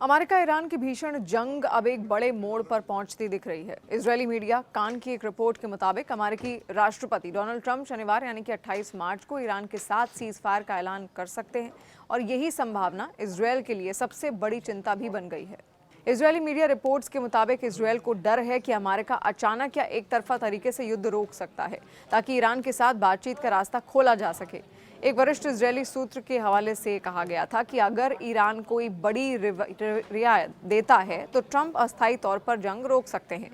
America Iran की भीषण जंग अब एक बड़े मोड़ पर पहुंचती दिख रही है। इजरायली मीडिया कान की एक रिपोर्ट के मुताबिक अमेरिकी राष्ट्रपति डोनाल्ड ट्रंप शनिवार यानी कि 28 मार्च को ईरान के साथ सीजफायर का ऐलान कर सकते हैं और यही संभावना इजरायल के लिए सबसे बड़ी चिंता भी बन गई है। इजरायली मीडिया रिपोर्ट्स के मुताबिक इजरायल को डर है कि अमेरिका अचानक या एक तरफा तरीके से युद्ध रोक सकता है ताकि ईरान के साथ बातचीत का रास्ता खोला जा सके। एक वरिष्ठ इजरायली सूत्र के हवाले से कहा गया था कि अगर ईरान कोई बड़ी रियायत देता है तो ट्रंप अस्थायी तौर पर जंग रोक सकते हैं।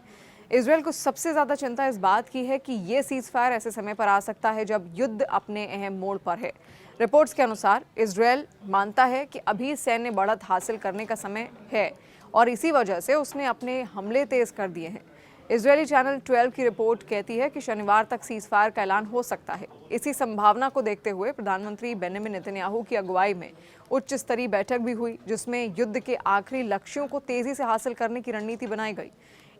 इजरायल को सबसे ज्यादा चिंता इस बात की है कि ये सीजफायर ऐसे समय पर आ सकता है जब युद्ध अपने अहम मोड़ पर है। रिपोर्ट्स के अनुसार इजरायल मानता है कि अभी सैन्य बढ़त हासिल करने का समय है और इसी वजह से उसने अपने हमले तेज कर दिए हैं। इजरायली चैनल 12 की रिपोर्ट कहती है कि शनिवार तक सीजफायर का ऐलान हो सकता है। इसी संभावना को देखते हुए प्रधानमंत्री बेंजामिन नेतन्याहू की अगुवाई में उच्च स्तरीय बैठक भी हुई जिसमें युद्ध के आखिरी लक्ष्यों को तेजी से हासिल करने की रणनीति बनाई गई।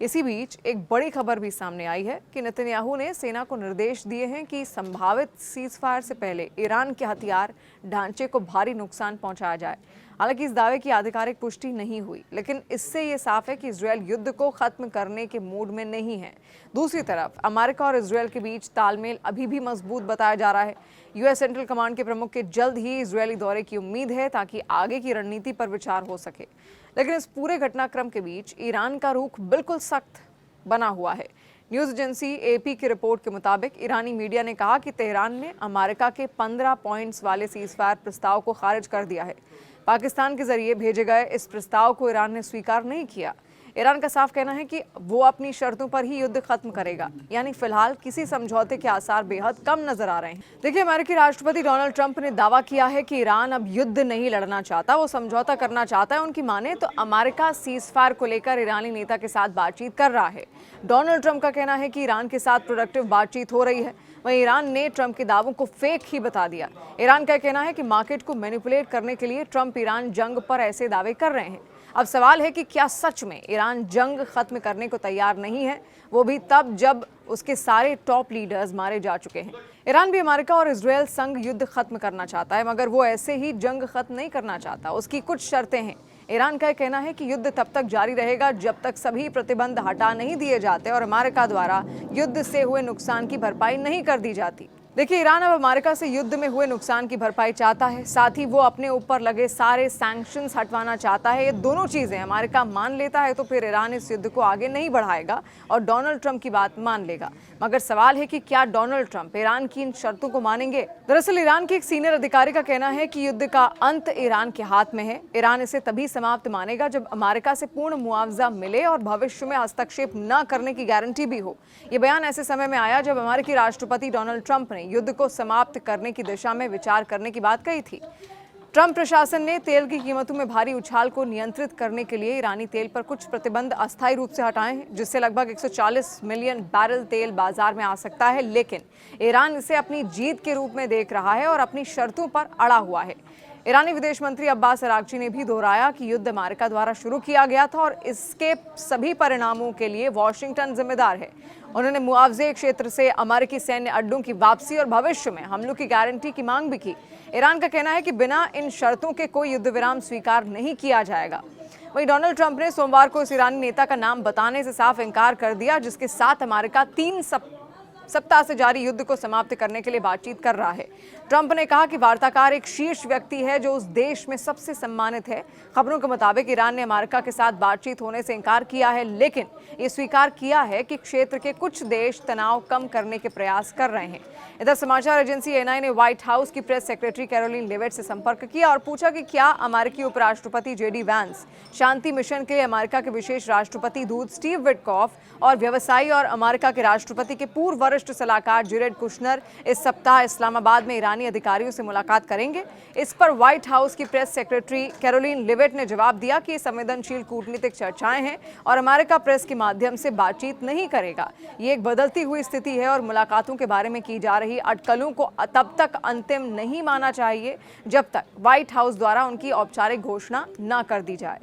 इसी बीच एक बड़ी खबर भी सामने आई है कि नेतन्याहू ने सेना को निर्देश दिए हैं कि संभावित सीजफायर से पहले ईरान के हथियार ढांचे को भारी नुकसान पहुंचाया जाए। हालांकि इस दावे की आधिकारिक पुष्टि नहीं हुई, लेकिन इससे ये साफ है कि इजरायल युद्ध को खत्म करने के मूड में नहीं है। दूसरी तरफ अमेरिका और इजरायल के बीच तालमेल अभी भी मजबूत बताया जा रहा है। यूएस सेंट्रल कमांड के प्रमुख के जल्द ही इजरायली दौरे की उम्मीद है ताकि आगे की रणनीति पर विचार हो सके। लेकिन इस पूरे घटनाक्रम के बीच ईरान का रुख बिल्कुल सख्त बना हुआ है। न्यूज एजेंसी एपी की रिपोर्ट के मुताबिक ईरानी मीडिया ने कहा कि तेहरान ने अमेरिका के 15 पॉइंट्स वाले सीजफायर प्रस्ताव को खारिज कर दिया है। पाकिस्तान के जरिए भेजे गए इस प्रस्ताव को ईरान ने स्वीकार नहीं किया। ईरान का साफ कहना है कि वो अपनी शर्तों पर ही युद्ध खत्म करेगा, यानी फिलहाल किसी समझौते के आसार बेहद कम नजर आ रहे हैं। देखिए, अमेरिकी राष्ट्रपति डोनाल्ड ट्रंप ने दावा किया है कि ईरान अब युद्ध नहीं लड़ना चाहता, वो समझौता करना चाहता है। उनकी माने तो अमेरिका सीजफायर को लेकर ईरानी नेता के साथ बातचीत कर रहा है। डोनाल्ड ट्रंप का कहना है कि ईरान के साथ प्रोडक्टिव बातचीत हो रही है। वहीं ईरान ने ट्रंप के दावों को फेक ही बता दिया। ईरान का कहना है कि मार्केट को मैनिपुलेट करने के लिए ट्रंप ईरान जंग पर ऐसे दावे कर रहे हैं। अब सवाल है कि क्या सच में ईरान जंग खत्म करने को तैयार नहीं है, वो भी तब जब उसके सारे टॉप लीडर्स मारे जा चुके हैं। ईरान भी अमेरिका और इजरायल संग युद्ध खत्म करना चाहता है, मगर वो ऐसे ही जंग खत्म नहीं करना चाहता। उसकी कुछ शर्तें हैं। ईरान का कहना है कि युद्ध तब तक जारी रहेगा जब तक सभी प्रतिबंध हटा नहीं दिए जाते और अमेरिका द्वारा युद्ध से हुए नुकसान की भरपाई नहीं कर दी जाती। देखिए, ईरान अब अमेरिका से युद्ध में हुए नुकसान की भरपाई चाहता है, साथ ही वो अपने ऊपर लगे सारे सैंक्शंस हटवाना चाहता है। ये दोनों चीजें अमेरिका मान लेता है तो फिर ईरान इस युद्ध को आगे नहीं बढ़ाएगा और डोनाल्ड ट्रंप की बात मान लेगा। मगर सवाल है कि क्या डोनाल्ड ट्रंप ईरान की इन शर्तों को मानेंगे? दरअसल ईरान के एक सीनियर अधिकारी का कहना है कि युद्ध का अंत ईरान के हाथ में है। ईरान इसे तभी समाप्त मानेगा जब अमेरिका से पूर्ण मुआवजा मिले और भविष्य में हस्तक्षेप न करने की गारंटी भी हो। ये बयान ऐसे समय में आया जब अमेरिकी राष्ट्रपति डोनाल्ड ट्रंप ने युद्ध को समाप्त करने की दिशा में विचार करने की बात कही थी। ट्रंप प्रशासन ने तेल की कीमतों में भारी उछाल को नियंत्रित करने के लिए ईरानी तेल पर कुछ प्रतिबंध अस्थायी रूप से हटाए हैं, जिससे लगभग 140 मिलियन बैरल तेल बाजार में आ सकता है। लेकिन ईरान इसे अपनी जीत के रूप में देख रहा है और अपनी शर्तों पर अड़ा हुआ है। ईरानी विदेश मंत्री अब्बास अरागची ने भी दोहराया कि युद्ध अमेरिका द्वारा शुरू किया गया था और इसके सभी परिणामों के लिए वॉशिंगटन जिम्मेदार है। उन्होंने मुआवजे क्षेत्र से अमेरिकी सैन्य अड्डों की वापसी और भविष्य में हमलों की गारंटी की मांग भी की। ईरान का कहना है कि बिना इन शर्तों के कोई युद्ध विराम स्वीकार नहीं किया जाएगा। वहीं डोनाल्ड ट्रंप ने सोमवार को इस ईरानी नेता का नाम बताने से साफ इनकार कर दिया, जिसके साथ अमेरिका 3 सप्ताह से जारी युद्ध को समाप्त करने के लिए बातचीत कर रहा है। ट्रंप ने कहा कि वार्ताकार एक शीर्ष व्यक्ति है जो उस देश में सबसे सम्मानित है। खबरों के मुताबिक ईरान ने अमेरिका के साथ बातचीत होने से इनकार किया है, लेकिन ये स्वीकार किया है कि क्षेत्र के कुछ देश तनाव कम करने के प्रयास कर रहे हैं। इधर समाचार एजेंसी एनआई ने व्हाइट हाउस की प्रेस सेक्रेटरी कैरोलिन लेविट से संपर्क किया और पूछा कि क्या अमेरिकी उपराष्ट्रपति जेडी वैंस शांति मिशन के लिए अमेरिका के विशेष राष्ट्रपति दूत स्टीव विटकॉफ और व्यवसायी और अमेरिका के राष्ट्रपति के पूर्व वरिष्ठ सलाहकार जेरेड कुशनर इस सप्ताह इस्लामाबाद में ईरानी अधिकारियों से मुलाकात करेंगे। इस पर व्हाइट हाउस की प्रेस सेक्रेटरी कैरोलिन लेविट ने जवाब दिया कि ये संवेदनशील कूटनीतिक चर्चाएं हैं और अमेरिका प्रेस के माध्यम से बातचीत नहीं करेगा। ये एक बदलती हुई स्थिति है और मुलाकातों के बारे में की जा रही अटकलों को तब तक अंतिम नहीं माना चाहिए जब तक व्हाइट हाउस द्वारा उनकी औपचारिक घोषणा न कर दी जाए।